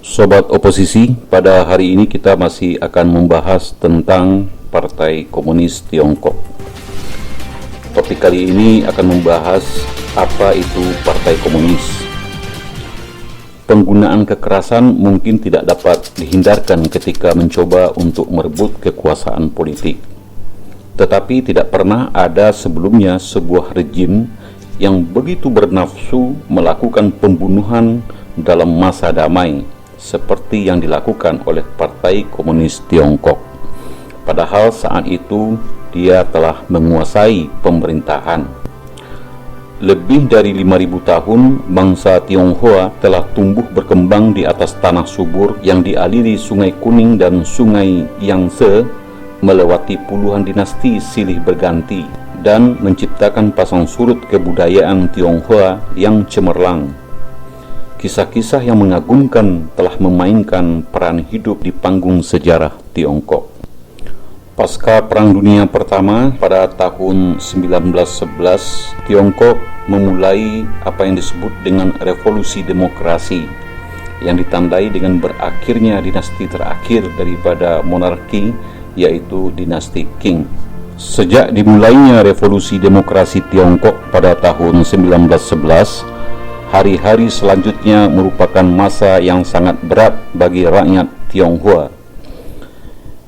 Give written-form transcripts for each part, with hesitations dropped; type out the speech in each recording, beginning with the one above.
Sobat oposisi, pada hari ini kita masih akan membahas tentang Partai Komunis Tiongkok. Topik kali ini akan membahas apa itu Partai Komunis. Penggunaan kekerasan mungkin tidak dapat dihindarkan ketika mencoba untuk merebut kekuasaan politik. Tetapi tidak pernah ada sebelumnya sebuah rejim yang begitu bernafsu melakukan pembunuhan dalam masa damai seperti yang dilakukan oleh Partai Komunis Tiongkok. Padahal saat itu dia telah menguasai pemerintahan. Lebih dari 5.000 tahun, bangsa Tionghoa telah tumbuh berkembang di atas tanah subur yang dialiri Sungai Kuning dan Sungai Yangtze, melewati puluhan dinasti silih berganti, dan menciptakan pasang surut kebudayaan Tionghoa yang cemerlang. Kisah-kisah yang mengagumkan telah memainkan peran hidup di panggung sejarah Tiongkok. Pasca Perang Dunia Pertama pada tahun 1911, Tiongkok memulai apa yang disebut dengan revolusi demokrasi yang ditandai dengan berakhirnya dinasti terakhir daripada monarki, yaitu dinasti Qing. Sejak dimulainya revolusi demokrasi Tiongkok pada tahun 1911, hari-hari selanjutnya merupakan masa yang sangat berat bagi rakyat Tionghoa.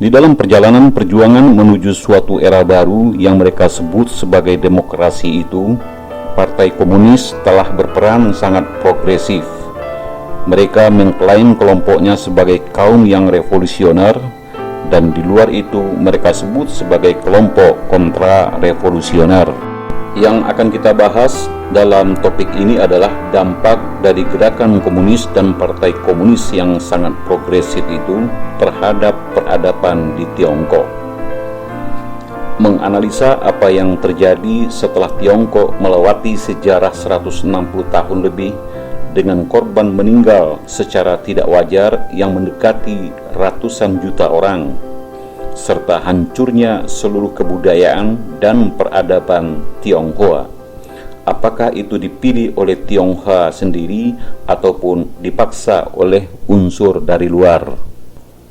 Di dalam perjalanan perjuangan menuju suatu era baru yang mereka sebut sebagai demokrasi itu, Partai Komunis telah berperan sangat progresif. Mereka mengklaim kelompoknya sebagai kaum yang revolusioner, dan di luar itu mereka sebut sebagai kelompok kontra-revolusioner. Yang akan kita bahas dalam topik ini adalah dampak dari gerakan komunis dan partai komunis yang sangat progresif itu terhadap peradaban di Tiongkok. Menganalisa apa yang terjadi setelah Tiongkok melewati sejarah 160 tahun lebih dengan korban meninggal secara tidak wajar yang mendekati ratusan juta orang, serta hancurnya seluruh kebudayaan dan peradaban Tionghoa. Apakah itu dipilih oleh Tionghoa sendiri ataupun dipaksa oleh unsur dari luar?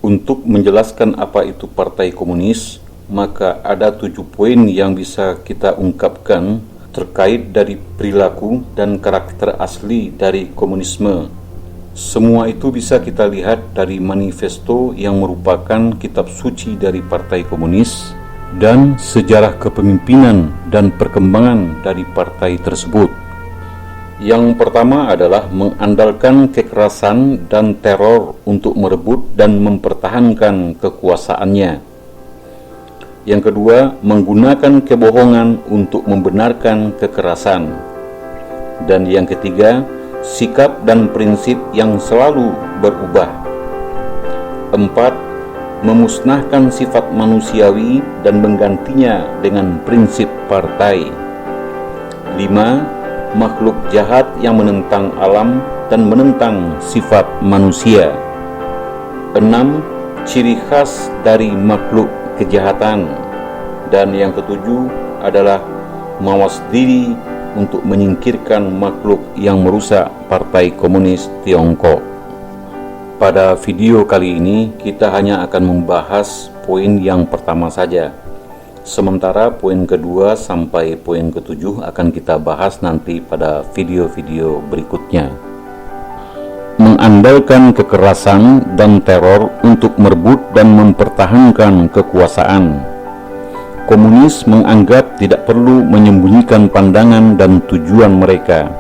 Untuk menjelaskan apa itu Partai Komunis, maka ada 7 poin yang bisa kita ungkapkan terkait dari perilaku dan karakter asli dari komunisme. Semua itu bisa kita lihat dari manifesto yang merupakan kitab suci dari Partai Komunis dan sejarah kepemimpinan dan perkembangan dari partai tersebut. Yang pertama adalah mengandalkan kekerasan dan teror untuk merebut dan mempertahankan kekuasaannya. Yang kedua, menggunakan kebohongan untuk membenarkan kekerasan. Dan yang ketiga, sikap dan prinsip yang selalu berubah. 4. Memusnahkan sifat manusiawi dan menggantinya dengan prinsip partai. 5. Makhluk jahat yang menentang alam dan menentang sifat manusia. 6. Ciri khas dari makhluk kejahatan. Dan yang ketujuh adalah mawas diri untuk menyingkirkan makhluk yang merusak Partai Komunis Tiongkok. Pada video kali ini kita hanya akan membahas poin yang pertama saja. Sementara poin kedua sampai poin ketujuh akan kita bahas nanti pada video-video berikutnya. Mengandalkan kekerasan dan teror untuk merebut dan mempertahankan kekuasaan. Komunis menganggap tidak perlu menyembunyikan pandangan dan tujuan mereka.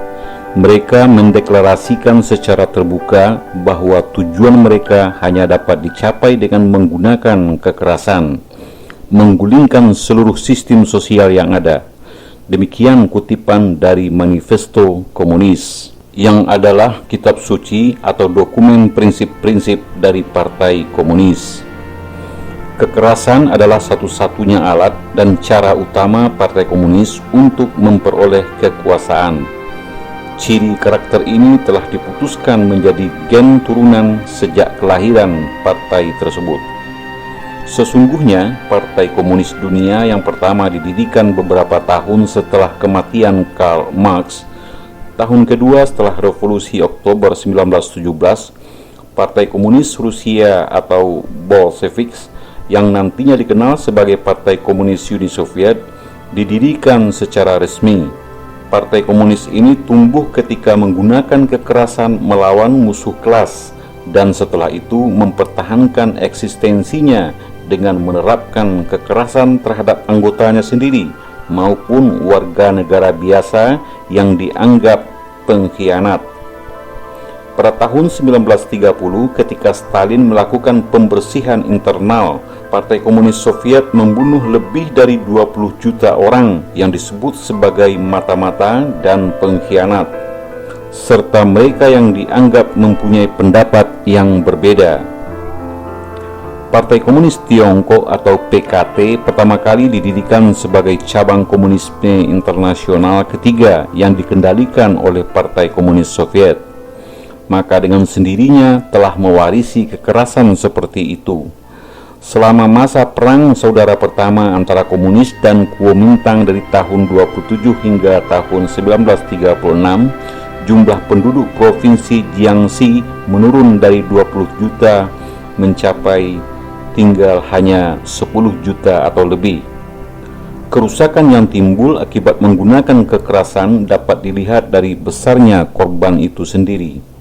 Mereka mendeklarasikan secara terbuka bahwa tujuan mereka hanya dapat dicapai dengan menggunakan kekerasan, menggulingkan seluruh sistem sosial yang ada. Demikian kutipan dari Manifesto Komunis, yang adalah kitab suci atau dokumen prinsip-prinsip dari Partai Komunis. Kekerasan adalah satu-satunya alat dan cara utama Partai Komunis untuk memperoleh kekuasaan. Ciri karakter ini telah diputuskan menjadi gen turunan sejak kelahiran partai tersebut. Sesungguhnya, Partai Komunis Dunia yang pertama didirikan beberapa tahun setelah kematian Karl Marx. Tahun kedua setelah Revolusi Oktober 1917, Partai Komunis Rusia atau Bolsheviks, yang nantinya dikenal sebagai Partai Komunis Uni Soviet, didirikan secara resmi. Partai Komunis ini tumbuh ketika menggunakan kekerasan melawan musuh kelas, dan setelah itu mempertahankan eksistensinya dengan menerapkan kekerasan terhadap anggotanya sendiri maupun warga negara biasa yang dianggap pengkhianat. Pada tahun 1930, ketika Stalin melakukan pembersihan internal, Partai Komunis Soviet membunuh lebih dari 20 juta orang yang disebut sebagai mata-mata dan pengkhianat, serta mereka yang dianggap mempunyai pendapat yang berbeda. Partai Komunis Tiongkok atau PKT pertama kali didirikan sebagai cabang komunisme internasional ketiga yang dikendalikan oleh Partai Komunis Soviet. Maka dengan sendirinya telah mewarisi kekerasan seperti itu. Selama masa Perang Saudara Pertama antara komunis dan Kuomintang dari tahun 27 hingga tahun 1936, jumlah penduduk Provinsi Jiangxi menurun dari 20 juta mencapai tinggal hanya 10 juta atau lebih. Kerusakan yang timbul akibat menggunakan kekerasan dapat dilihat dari besarnya korban itu sendiri.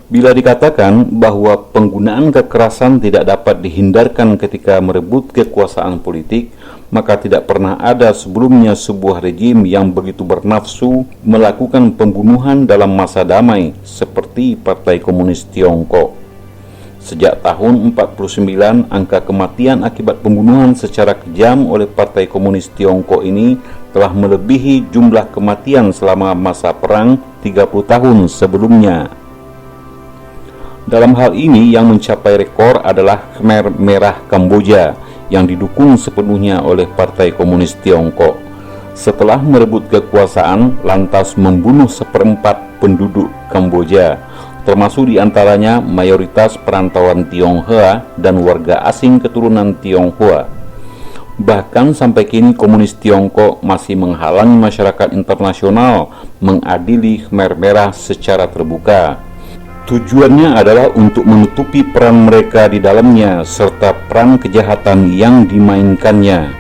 Bila dikatakan bahwa penggunaan kekerasan tidak dapat dihindarkan ketika merebut kekuasaan politik, maka tidak pernah ada sebelumnya sebuah rejim yang begitu bernafsu melakukan pembunuhan dalam masa damai seperti Partai Komunis Tiongkok. Sejak tahun 49, angka kematian akibat pembunuhan secara kejam oleh Partai Komunis Tiongkok ini telah melebihi jumlah kematian selama masa perang 30 tahun sebelumnya. Dalam hal ini yang mencapai rekor adalah Khmer Merah Kamboja yang didukung sepenuhnya oleh Partai Komunis Tiongkok. Setelah merebut kekuasaan, lantas membunuh seperempat penduduk Kamboja, termasuk diantaranya mayoritas perantauan Tionghoa dan warga asing keturunan Tionghoa. Bahkan sampai kini komunis Tiongkok masih menghalangi masyarakat internasional mengadili Khmer Merah secara terbuka. Tujuannya adalah untuk menutupi peran mereka di dalamnya serta peran kejahatan yang dimainkannya.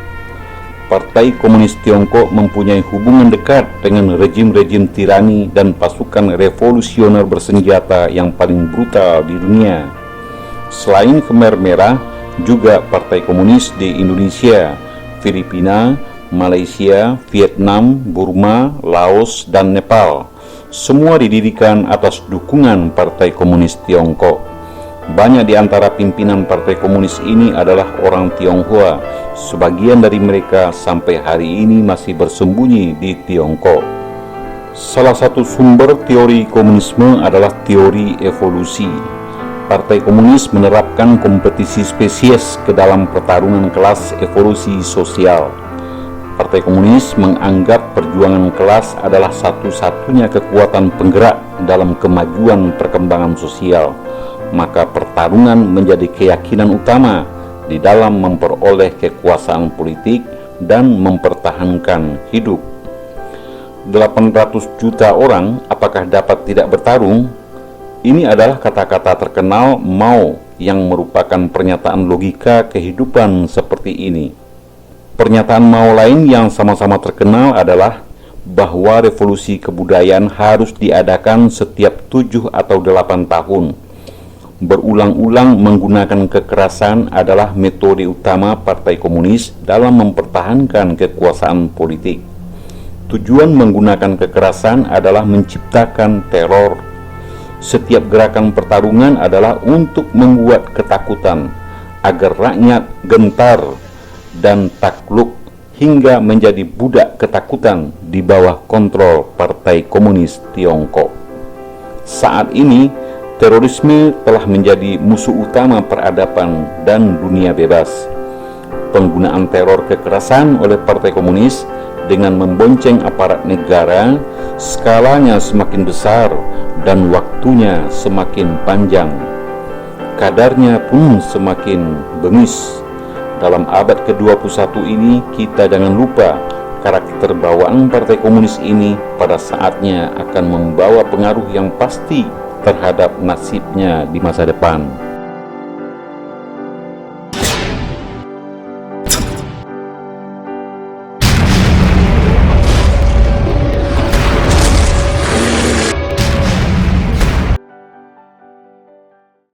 Partai Komunis Tiongkok mempunyai hubungan dekat dengan rejim-rejim tirani dan pasukan revolusioner bersenjata yang paling brutal di dunia. Selain Khmer Merah, juga Partai Komunis di Indonesia, Filipina, Malaysia, Vietnam, Burma, Laos, dan Nepal. Semua didirikan atas dukungan Partai Komunis Tiongkok. Banyak di antara pimpinan Partai Komunis ini adalah orang Tionghoa. Sebagian dari mereka sampai hari ini masih bersembunyi di Tiongkok. Salah satu sumber teori komunisme adalah teori evolusi. Partai Komunis menerapkan kompetisi spesies ke dalam pertarungan kelas evolusi sosial. Partai Komunis menganggap perjuangan kelas adalah satu-satunya kekuatan penggerak dalam kemajuan perkembangan sosial. Maka pertarungan menjadi keyakinan utama di dalam memperoleh kekuasaan politik dan mempertahankan hidup. 800 juta orang apakah dapat tidak bertarung? Ini adalah kata-kata terkenal Mao yang merupakan pernyataan logika kehidupan seperti ini. Pernyataan Mao lain yang sama-sama terkenal adalah bahwa revolusi kebudayaan harus diadakan setiap 7 atau 8 tahun. Berulang-ulang menggunakan kekerasan adalah metode utama Partai Komunis dalam mempertahankan kekuasaan politik. Tujuan menggunakan kekerasan adalah menciptakan teror. Setiap gerakan pertarungan adalah untuk membuat ketakutan agar rakyat gentar dan takluk hingga menjadi budak ketakutan di bawah kontrol Partai Komunis Tiongkok. Saat ini, terorisme telah menjadi musuh utama peradaban dan dunia bebas. Penggunaan teror kekerasan oleh Partai Komunis dengan membonceng aparat negara, skalanya semakin besar dan waktunya semakin panjang. Kadarnya pun semakin bengis. Dalam abad ke-21 ini, kita jangan lupa karakter bawaan Partai Komunis ini pada saatnya akan membawa pengaruh yang pasti terhadap nasibnya di masa depan.